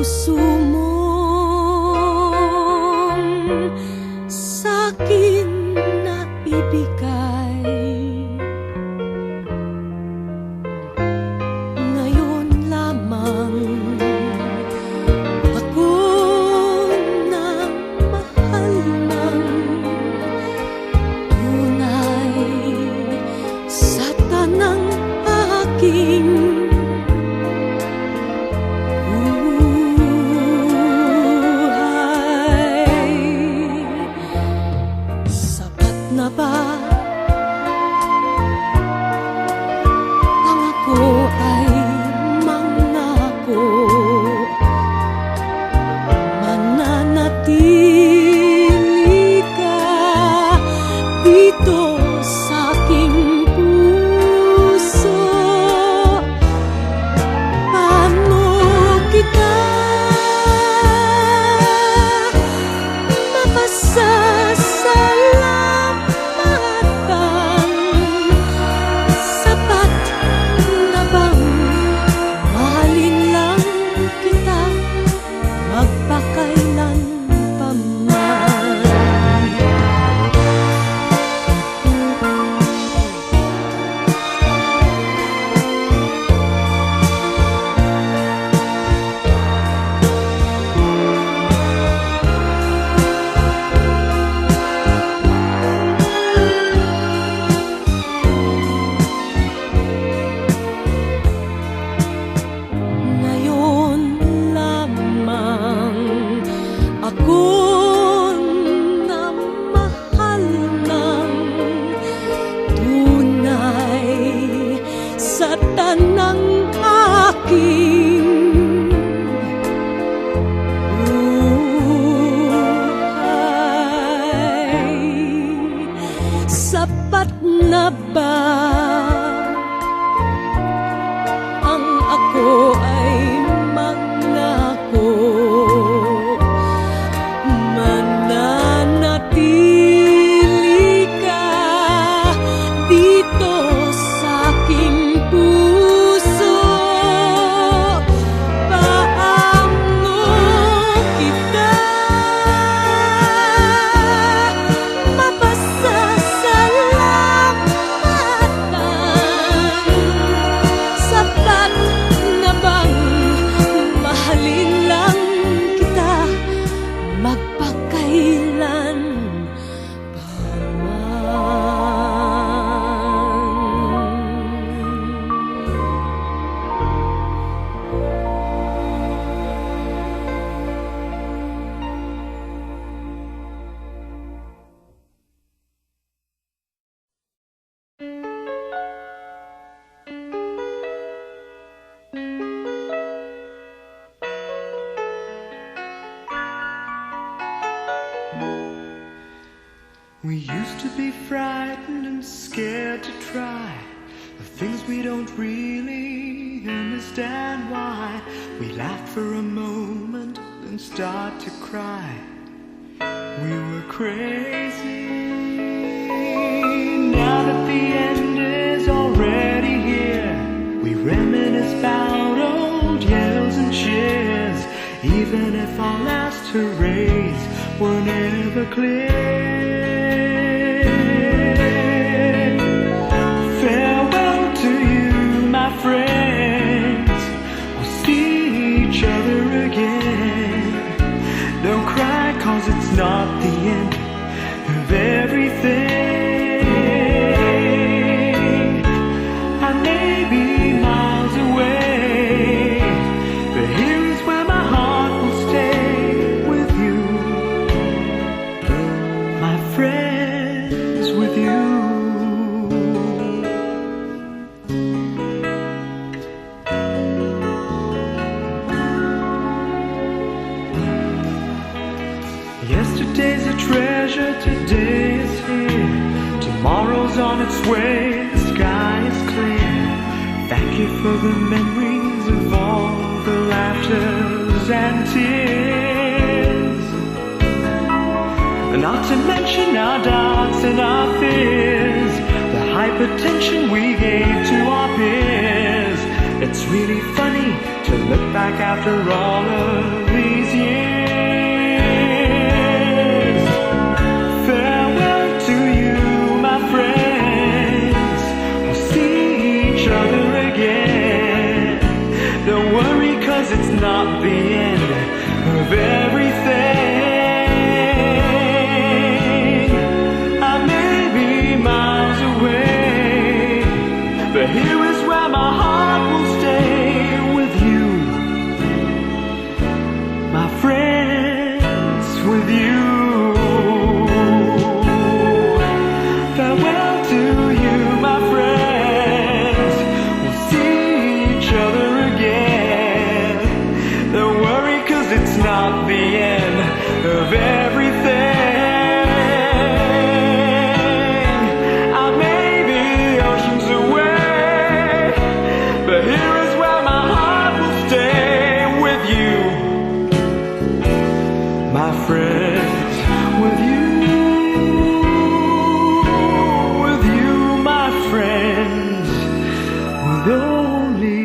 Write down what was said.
puso mong sa'kin na ibigay. Ngayon lamang ako na mahal ng tunay sa tanang aking buhay. Sapat na ba ang ako ay mangako? Mananatili ka dito sa aking puso. Paano kita mapasasalamatan? Sapat na bang mahalin lang kita magpakailan pa man? Ngayon lamang ako na mahal ng tunay sa tanang aking buhay. Sapat na ba ang ako ay mangako? Mananatili ka dito sa aking puso. Paano kita mapasasalamatan? Sapat na bang mahalin lang kita magpakailan pa man? We used to be frightened and scared to try the things we don't really understand why. We laughed for a moment, then start to cry. We were crazy. Now that the end is already here, we reminisce about old yells and cheers, even if our last hurrays were never clear. Farewell to you, my friends. We'll see each other again. Don't cry, 'cause it's not the end of everything. I may be miles away, but here is where my heart will stay with you, my friends, with you. Yesterday's a treasure, today is here. Tomorrow's on its way, the sky is clear. Thank you for the memories of all the laughters and tears. Not to mention our doubts and our fears, the hypertension we gave to our peers. It's really funny to to look back after all of these years. Farewell to you, my friends. We'll see each other again. Don't worry, 'cause it's not the end of everything. I may be miles away, but here is where my heart will stay, with you, my friends, with you. Farewell to you, my friends. We'll see each other again. Don't worry, 'cause it's not the end of everything. I may be oceans away, but here is where my heart will stay, with you, my friends, with you, my friends, with only